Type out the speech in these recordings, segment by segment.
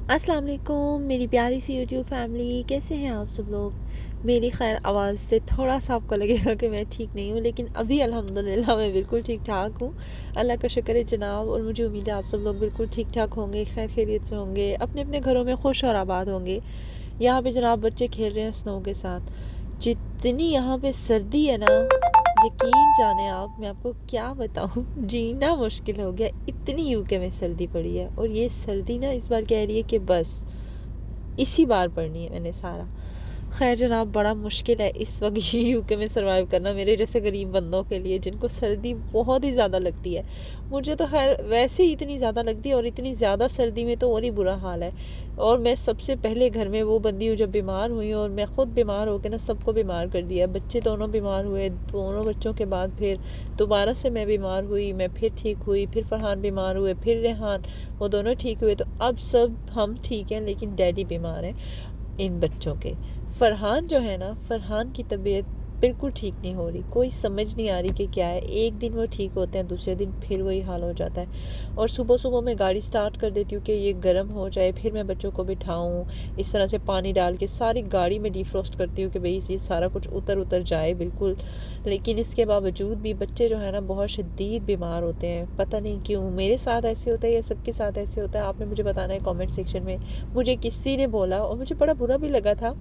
अस्सलाम वालेकुम मेरी प्यारी सी यूट्यूब फैमिली, कैसे हैं आप सब लोग। मेरी खैर आवाज़ से थोड़ा सा आपको लगेगा कि मैं ठीक नहीं हूँ, लेकिन अभी अल्हम्दुलिल्लाह मैं बिल्कुल ठीक ठाक हूँ। अल्लाह का शुक्र है जनाब, और मुझे उम्मीद है आप सब लोग बिल्कुल ठीक ठाक होंगे, खैर खैरियत से होंगे, अपने अपने घरों में खुश और आबाद होंगे। यहाँ पे जनाब बच्चे खेल रहे हैं स्नो के साथ। जितनी यहाँ पे सर्दी है ना, यकीन जाने आप, मैं आपको क्या बताऊँ, जीना मुश्किल हो गया। इतनी यूके में सर्दी पड़ी है, और ये सर्दी ना इस बार कह रही है कि बस इसी बार पढ़नी है मैंने सारा। खैर जनाब, बड़ा मुश्किल है इस वक्त यूके में सरवाइव करना मेरे जैसे गरीब बंदों के लिए, जिनको सर्दी बहुत ही ज़्यादा लगती है। मुझे तो खैर वैसे ही इतनी ज़्यादा लगती है, और इतनी ज़्यादा सर्दी में तो और ही बुरा हाल है। और मैं सबसे पहले घर में वो बंदी हूँ जब बीमार हुई, और मैं ख़ुद बीमार होकर ना सबको बीमार कर दिया। बच्चे दोनों बीमार हुए, दोनों बच्चों के बाद फिर दोबारा से मैं बीमार हुई, मैं फिर ठीक हुई, फिर फरहान बीमार हुए, फिर रेहान, वो दोनों ठीक हुए। तो अब सब हम ठीक हैं, लेकिन डैडी बीमार हैं इन बच्चों के। फरहान जो है ना, फरहान की तबीयत बिल्कुल ठीक नहीं हो रही, कोई समझ नहीं आ रही कि क्या है। एक दिन वो ठीक होते हैं, दूसरे दिन फिर वही हाल हो जाता है। और सुबह सुबह मैं गाड़ी स्टार्ट कर देती हूँ कि ये गर्म हो जाए, फिर मैं बच्चों को बिठाऊँ, इस तरह से पानी डाल के सारी गाड़ी में डिफ्रोस्ट करती हूँ कि भाई ये सारा कुछ उतर उतर जाए बिल्कुल। लेकिन इसके बावजूद भी बच्चे जो है ना बहुत शदीद बीमार होते हैं, पता नहीं क्यों। मेरे साथ ऐसे होता है या सबके साथ ऐसे होता है, आपने मुझे बताना है कमेंट सेक्शन में। मुझे किसी ने बोला और मुझे बड़ा बुरा भी लगा था,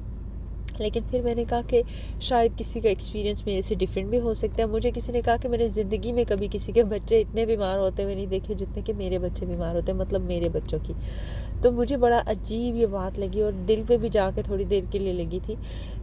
लेकिन फिर मैंने कहा कि शायद किसी का एक्सपीरियंस मेरे से डिफरेंट भी हो सकता है। मुझे किसी ने कहा कि मैंने ज़िंदगी में कभी किसी के बच्चे इतने बीमार होते हुए नहीं देखे जितने कि मेरे बच्चे बीमार होते हैं, मतलब मेरे बच्चों की। तो मुझे बड़ा अजीब ये बात लगी, और दिल पे भी जाके थोड़ी देर के लिए लगी थी।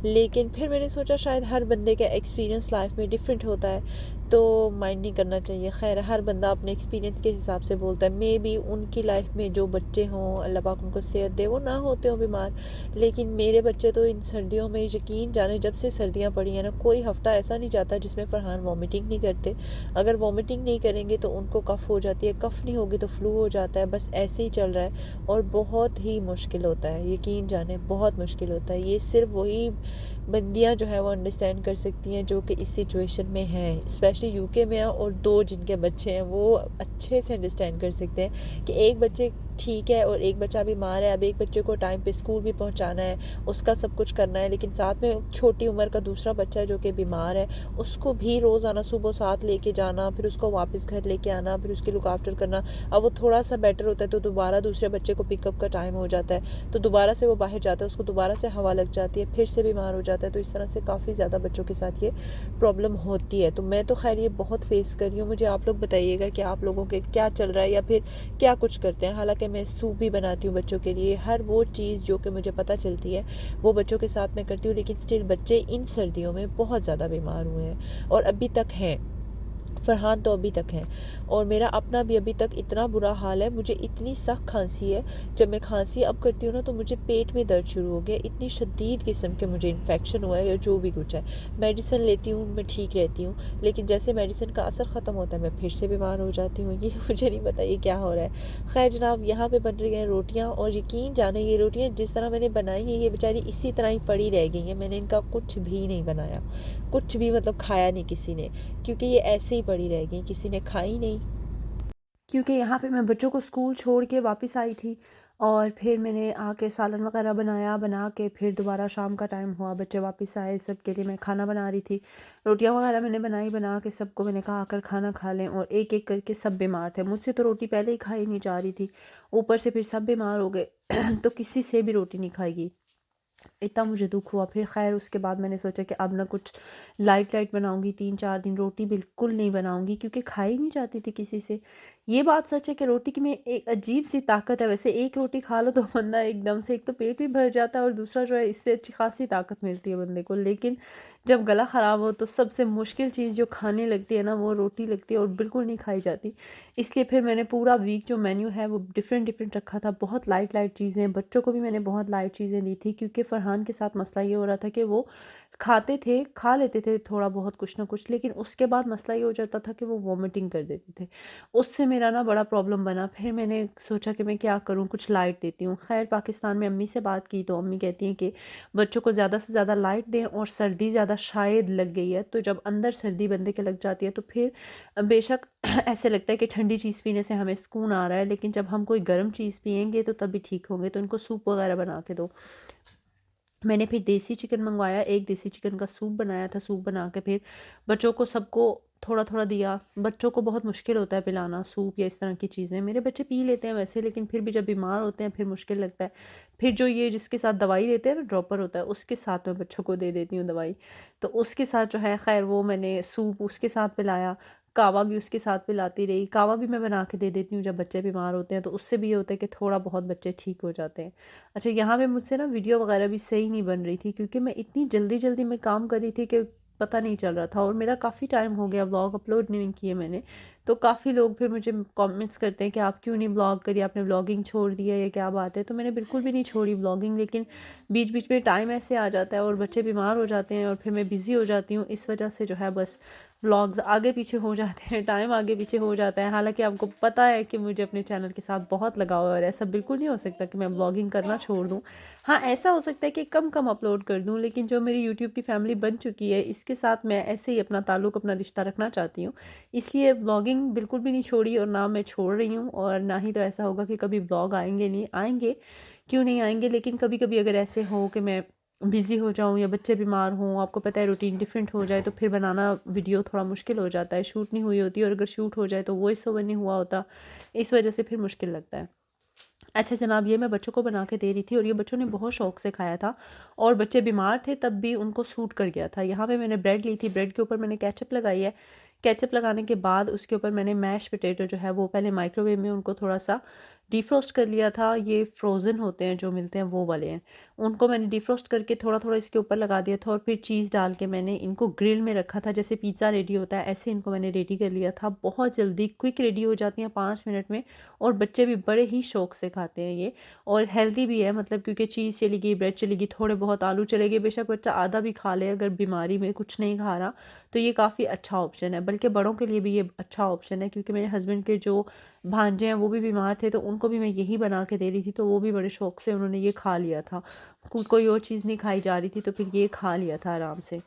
लेकिन फिर मैंने सोचा शायद हर बंदे का एक्सपीरियंस लाइफ में डिफरेंट होता है, तो माइंड नहीं करना चाहिए। खैर, हर बंदा अपने एक्सपीरियंस के हिसाब से बोलता है। मे बी उनकी लाइफ में जो बच्चे हों, अल्लाह पाक उनको सेहत दे, वो ना होते हों बीमार। लेकिन मेरे बच्चे तो इन सर्दियों में, यकीन जाने जब से सर्दियाँ पड़ी हैं ना, कोई हफ़्ता ऐसा नहीं जाता जिसमें फरहान वॉमिटिंग नहीं करते। अगर वॉमिटिंग नहीं करेंगे तो उनको कफ़ हो जाती है, कफ़ नहीं होगी तो फ्लू हो जाता है। बस ऐसे ही चल रहा है, और बहुत ही मुश्किल होता है, यकीन जाने बहुत मुश्किल होता है। ये सिर्फ वही बंदियां जो है वो अंडरस्टैंड कर सकती हैं जो कि इस सिचुएशन में हैं, स्पेशली यूके में हैं, और दो जिनके बच्चे हैं वो अच्छे से अंडरस्टैंड कर सकते हैं कि एक बच्चे ठीक है और एक बच्चा बीमार है। अब एक बच्चे को टाइम पे स्कूल भी पहुंचाना है, उसका सब कुछ करना है, लेकिन साथ में छोटी उम्र का दूसरा बच्चा है जो कि बीमार है, उसको भी रोज़ाना सुबह साथ लेके जाना, फिर उसको वापस घर लेके आना, फिर उसकी लुक आफ्टर करना। अब वो थोड़ा सा बेटर होता है तो दोबारा दूसरे बच्चे को पिकअप का टाइम हो जाता है, तो दोबारा से वो बाहर जाता है, उसको दोबारा से हवा लग जाती है, फिर से बीमार हो जाता है। तो इस तरह से काफ़ी ज़्यादा बच्चों के साथ ये प्रॉब्लम होती है। तो मैं तो खैर ये बहुत फेस कर रही हूँ। मुझे आप लोग बताइएगा कि आप लोगों के क्या चल रहा है, या फिर क्या कुछ करते हैं। हालांकि मैं सूप भी बनाती हूँ बच्चों के लिए, हर वो चीज़ जो कि मुझे पता चलती है वो बच्चों के साथ मैं करती हूँ, लेकिन स्टिल बच्चे इन सर्दियों में बहुत ज़्यादा बीमार हुए हैं, और अभी तक हैं। फरहान तो अभी तक हैं, और मेरा अपना भी अभी तक इतना बुरा हाल है। मुझे इतनी सख्त खांसी है, जब मैं खांसी अब करती हूँ ना तो मुझे पेट में दर्द शुरू हो गया, इतनी शदीद किस्म के मुझे इन्फेक्शन हुआ है या जो भी कुछ है। मेडिसिन लेती हूँ, मैं ठीक रहती हूँ, लेकिन जैसे मेडिसिन का असर ख़त्म होता है मैं फिर से बीमार हो जाती हूँ। ये मुझे नहीं पता ये क्या हो रहा है। खैर जनाब, यहाँ पर बन रही हैं रोटियाँ, और यकीन जाने ये रोटियाँ जिस तरह मैंने बनाई है ये बेचारी इसी तरह ही पड़ी रह गई हैं। मैंने इनका कुछ भी नहीं बनाया, कुछ भी, मतलब खाया नहीं किसी ने, क्योंकि ये ऐसे ही पड़ी रह गई, किसी ने खाई नहीं। क्योंकि यहाँ पे मैं बच्चों को स्कूल छोड़ के वापस आई थी, और फिर मैंने आके सालन वगैरह बनाया, बना के फिर दोबारा शाम का टाइम हुआ, बच्चे वापस आए, सबके लिए मैं खाना बना रही थी। रोटियां वगैरह मैंने बनाई, बना के सबको मैंने कहा आकर खाना खा लें, और एक एक करके सब बीमार थे। मुझसे तो रोटी पहले ही खाई नहीं जा रही थी, ऊपर से फिर सब बीमार हो गए तो किसी से भी रोटी नहीं खाएगी, इतना मुझे दुख हुआ। फिर खैर उसके बाद मैंने सोचा कि अब ना कुछ लाइट लाइट बनाऊंगी, 3-4 दिन रोटी बिल्कुल नहीं बनाऊंगी, क्योंकि खाई नहीं जाती थी किसी से। ये बात सच है कि रोटी की में एक अजीब सी ताकत है। वैसे एक रोटी खा लो तो बंदा एकदम से, एक तो पेट भी भर जाता है, और दूसरा जो है इससे अच्छी खासी ताकत मिलती है बंदे को। लेकिन जब गला ख़राब हो तो सबसे मुश्किल चीज़ जो खाने लगती है ना, वो रोटी लगती है, और बिल्कुल नहीं खाई जाती। इसलिए फिर मैंने पूरा वीक जो मेन्यू है वो डिफरेंट डिफरेंट रखा था, बहुत लाइट लाइट चीज़ें। बच्चों को भी मैंने बहुत लाइट चीज़ें दी थी, क्योंकि फरहान के साथ मसला ये हो रहा था कि वो खाते थे, खा लेते थे थोड़ा बहुत कुछ ना कुछ, लेकिन उसके बाद मसला ये हो जाता था कि वो वॉमिटिंग कर देते थे। उससे मेरा ना बड़ा प्रॉब्लम बना। फिर मैंने सोचा कि मैं क्या करूँ, कुछ लाइट देती हूँ। ख़ैर पाकिस्तान में अम्मी से बात की तो अम्मी कहती हैं कि बच्चों को ज़्यादा से ज़्यादा लाइट दें, और सर्दी ज़्यादा शायद लग गई है, तो जब अंदर सर्दी बंदे के लग जाती है तो फिर बेशक ऐसे लगता है कि ठंडी चीज़ पीने से हमें सुकून आ रहा है, लेकिन जब हम कोई गर्म चीज़ पिएँगे तो तभी ठीक होंगे। तो उनको सूप वग़ैरह बना के दो। मैंने फिर देसी चिकन मंगवाया, एक देसी चिकन का सूप बनाया था। सूप बना के फिर बच्चों को सबको थोड़ा-थोड़ा दिया। बच्चों को बहुत मुश्किल होता है पिलाना सूप या इस तरह की चीज़ें। मेरे बच्चे पी लेते हैं वैसे, लेकिन फिर भी जब बीमार होते हैं फिर मुश्किल लगता है। फिर जो ये जिसके साथ दवाई देते हैं ना, ड्रॉपर होता है, उसके साथ मैं बच्चों को दे देती हूँ दवाई। तो उसके साथ जो है, ख़ैर वो मैंने सूप उसके साथ पिलाया। कावा भी उसके साथ पिलाती रही। कावा भी मैं बना के दे देती हूँ जब बच्चे बीमार होते हैं, तो उससे भी ये होता है कि थोड़ा बहुत बच्चे ठीक हो जाते हैं। अच्छा, यहाँ पे मुझसे ना वीडियो वगैरह भी सही नहीं बन रही थी, क्योंकि मैं इतनी जल्दी-जल्दी में काम कर रही थी कि पता नहीं चल रहा था, और मेरा काफ़ी टाइम हो गया व्लॉग अपलोड नहीं किए मैंने। तो काफ़ी लोग फिर मुझे कमेंट्स करते हैं कि आप क्यों नहीं व्लॉग करी, आपने व्लॉगिंग छोड़ दी है, ये क्या बात है? तो मैंने बिल्कुल भी नहीं छोड़ी व्लॉगिंग, लेकिन बीच-बीच में टाइम ऐसे आ जाता है और बच्चे बीमार हो जाते हैं और फिर मैं बिज़ी हो जाती हूँ। इस वजह से जो है बस व्लॉग्स आगे पीछे हो जाते हैं, टाइम आगे पीछे हो जाता है। हालाँकि आपको पता है कि मुझे अपने चैनल के साथ बहुत लगाव है, और ऐसा बिल्कुल नहीं हो सकता कि मैं व्लॉगिंग करना छोड़ दूँ। हाँ, ऐसा हो सकता है कि कम-कम अपलोड कर दूँ, लेकिन जो मेरी यूट्यूब की फैमिली बन चुकी है, इसके साथ मैं ऐसे ही अपना ताल्लुक़, अपना रिश्ता रखना चाहती हूँ। इसलिए व्लॉगिंग बिल्कुल भी नहीं छोड़ी, और ना मैं छोड़ रही हूँ, और ना ही तो ऐसा होगा कि कभी व्लॉग आएँगे नहीं। आएँगे, क्यों नहीं आएँगे, लेकिन कभी-कभी अगर ऐसे हो कि मैं बिज़ी हो जाऊँ या बच्चे बीमार हों, आपको पता है रूटीन डिफरेंट हो जाए, तो फिर बनाना वीडियो थोड़ा मुश्किल हो जाता है। शूट नहीं हुई होती, और अगर शूट हो जाए तो वॉइस ओवर नहीं हुआ होता, इस वजह से फिर मुश्किल लगता है। अच्छा जनाब, ये मैं बच्चों को बना के दे रही थी, और ये बच्चों ने बहुत शौक से खाया था, और बच्चे बीमार थे तब भी उनको सूट कर गया था। यहाँ पे मैंने ब्रेड ली थी, ब्रेड के ऊपर मैंने केचप लगाई है। केचप लगाने के बाद उसके ऊपर मैंने मैश पोटैटो जो है वो पहले माइक्रोवेव में उनको थोड़ा सा डिफ्रोस्ट कर लिया था। ये फ्रोज़न होते हैं जो मिलते हैं, वो वाले हैं। उनको मैंने डिफ्रोस्ट करके थोड़ा-थोड़ा इसके ऊपर लगा दिया था, और फिर चीज़ डाल के मैंने इनको ग्रिल में रखा था। जैसे पिज़्ज़ा रेडी होता है, ऐसे इनको मैंने रेडी कर लिया था। बहुत जल्दी क्विक रेडी हो जाती हैं 5 मिनट में, और बच्चे भी बड़े ही शौक से खाते हैं ये, और हेल्दी भी है, मतलब क्योंकि चीज़ चली गई, ब्रेड चली गई, थोड़े बहुत आलू चले गए। बेशक बच्चा आधा भी खा ले, अगर बीमारी में कुछ नहीं खा रहा, तो ये काफ़ी अच्छा ऑप्शन है। बल्कि बड़ों के लिए भी ये अच्छा ऑप्शन है, क्योंकि मेरे हस्बैंड के जो भांजे हैं वो भी बीमार थे, तो उनको भी मैं यही बना के दे रही थी, तो वो भी बड़े शौक से उन्होंने ये खा लिया था। कोई और चीज़ नहीं खाई जा रही थी, तो फिर ये खा लिया था आराम से।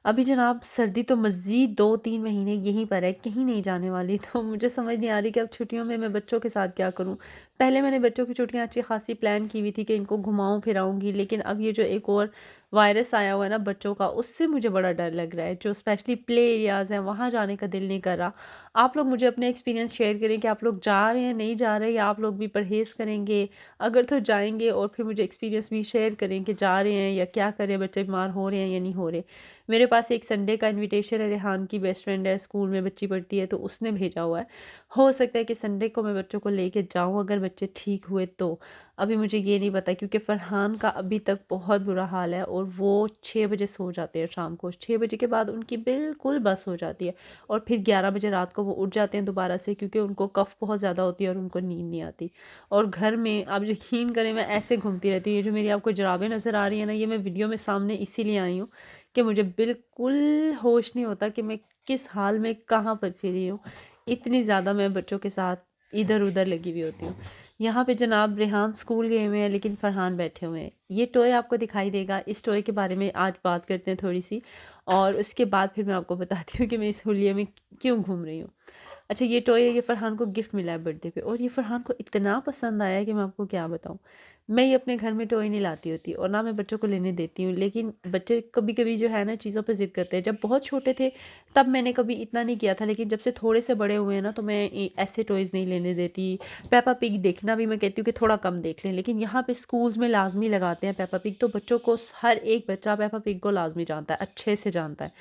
अभी जनाब सर्दी तो मज़ीद 2-3 महीने यहीं पर है, कहीं नहीं जाने वाली। तो मुझे समझ नहीं आ रही कि अब छुट्टियों में मैं बच्चों के साथ क्या करूं। पहले मैंने बच्चों की छुट्टियां अच्छी खासी प्लान की हुई थी कि इनको घुमाऊं फिराऊंगी, लेकिन अब ये जो एक और वायरस आया हुआ है ना बच्चों का, उससे मुझे बड़ा डर लग रहा है। जो स्पेशली प्ले एरियाज़ हैं, वहाँ जाने का दिल नहीं कर रहा। आप लोग मुझे अपने एक्सपीरियंस शेयर करें कि आप लोग जा रहे हैं, नहीं जा रहे, या आप लोग भी परहेज़ करेंगे, अगर तो जाएंगे, और फिर मुझे एक्सपीरियंस भी शेयर करें कि जा रहे हैं या क्या करें, बच्चे बीमार हो रहे हैं या नहीं हो रहे। मेरे पास एक संडे का इनविटेशन है, रेहान की बेस्ट फ्रेंड है, स्कूल में बच्ची पढ़ती है, तो उसने भेजा हुआ है। हो सकता है कि संडे को मैं बच्चों को लेके जाऊं, अगर बच्चे ठीक हुए तो। अभी मुझे ये नहीं पता, क्योंकि फरहान का अभी तक बहुत बुरा हाल है, और वो 6 बजे सो जाते हैं शाम को। 6 बजे के बाद उनकी बिल्कुल बस हो जाती है, और फिर 11 बजे रात को वो उठ जाते हैं दोबारा से, क्योंकि उनको कफ़ बहुत ज़्यादा होती है और उनको नींद नहीं आती। और घर में आप यकीन करें, मैं ऐसे घूमती रहती हूँ। ये जो मेरी आपको जुराबें नज़र आ रही है ना, ये मैं वीडियो में सामने इसीलिए आई हूँ कि मुझे बिल्कुल होश नहीं होता कि मैं किस हाल में कहाँ पर फिरी हूँ। इतनी ज़्यादा मैं बच्चों के साथ इधर उधर लगी हुई होती हूँ। यहाँ पे जनाब रेहान स्कूल गए हुए हैं, लेकिन फरहान बैठे हुए हैं। ये टॉय आपको दिखाई देगा, इस टॉय के बारे में आज बात करते हैं थोड़ी सी, और उसके बाद फिर मैं आपको बताती हूँ कि मैं इस हुलिये में क्यों घूम रही हूँ। अच्छा, ये टॉय ये फ़रहान को गिफ्ट मिला है बर्थडे पे, और ये फ़रहान को इतना पसंद आया है कि मैं आपको क्या बताऊँ। मैं ये अपने घर में टॉय नहीं लाती होती, और ना मैं बच्चों को लेने देती हूँ, लेकिन बच्चे कभी-कभी जो है ना चीज़ों पे ज़िद करते हैं। जब बहुत छोटे थे तब मैंने कभी इतना नहीं किया था, लेकिन जब से थोड़े से बड़े हुए हैं ना, तो मैं ऐसे टॉयज़ नहीं लेने देती। पेप्पा पिग देखना भी मैं कहती हूँ कि थोड़ा कम देख लें, लेकिन यहाँ पे स्कूल्स में लाज़मी लगाते हैं पेप्पा पिग, तो बच्चों को हर एक बच्चा पेप्पा पिग को लाज़मी जानता है, अच्छे से जानता है।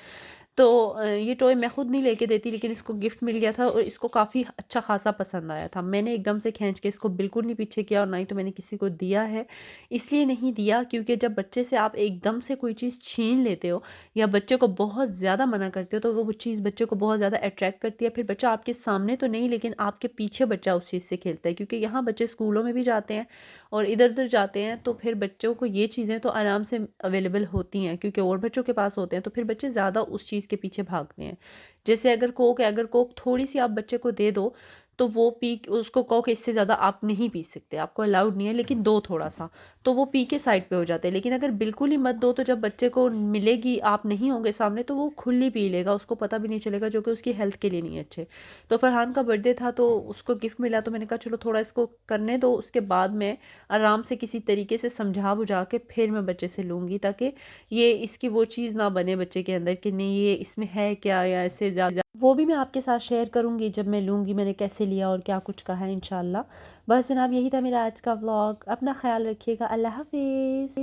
तो ये टॉय मैं खुद नहीं लेके देती, लेकिन इसको गिफ्ट मिल गया था, और इसको काफ़ी अच्छा खासा पसंद आया था। मैंने एकदम से खींच के इसको बिल्कुल नहीं पीछे किया, और ना ही तो मैंने किसी को दिया है। इसलिए नहीं दिया क्योंकि जब बच्चे से आप एकदम से कोई चीज़ छीन लेते हो, या बच्चे को बहुत ज़्यादा मना करते हो, तो वो चीज़ बच्चे को बहुत ज़्यादा अट्रैक्ट करती है। फिर बच्चा आपके सामने तो नहीं, लेकिन आपके पीछे बच्चा उस चीज़ से खेलता है, क्योंकि यहाँ बच्चे स्कूलों में भी जाते हैं, और इधर उधर जाते हैं तो फिर बच्चों को ये चीज़ें तो आराम से अवेलेबल होती हैं, क्योंकि और बच्चों के पास होते हैं, तो फिर बच्चे ज़्यादा उस चीज़ के पीछे भागते हैं। जैसे अगर कोक है, अगर कोक थोड़ी सी आप बच्चे को दे दो तो वो पी उसको कहो कि इससे ज़्यादा आप नहीं पी सकते, आपको अलाउड नहीं है, लेकिन दो थोड़ा सा, तो वो पी के साइड पे हो जाते हैं। लेकिन अगर बिल्कुल ही मत दो तो जब बच्चे को मिलेगी, आप नहीं होंगे सामने, तो वो खुली पी लेगा, उसको पता भी नहीं चलेगा, जो कि उसकी हेल्थ के लिए नहीं अच्छे। तो फरहान का बर्थडे था तो उसको गिफ्ट मिला, तो मैंने कहा चलो थोड़ा इसको करने दो, उसके बाद मैं आराम से किसी तरीके से समझा बुझा के फिर मैं बच्चे से लूँगी, ताकि ये इसकी वो चीज़ ना बने बच्चे के अंदर कि नहीं ये इसमें है क्या, या ऐसे वो भी मैं आपके साथ शेयर करूँगी जब मैं लूँगी, मैंने कैसे लिया और क्या कुछ कहा इंशाल्लाह। बस जनाब, यही था मेरा आज का व्लॉग। अपना ख्याल रखिएगा। अल्लाह हाफिज़।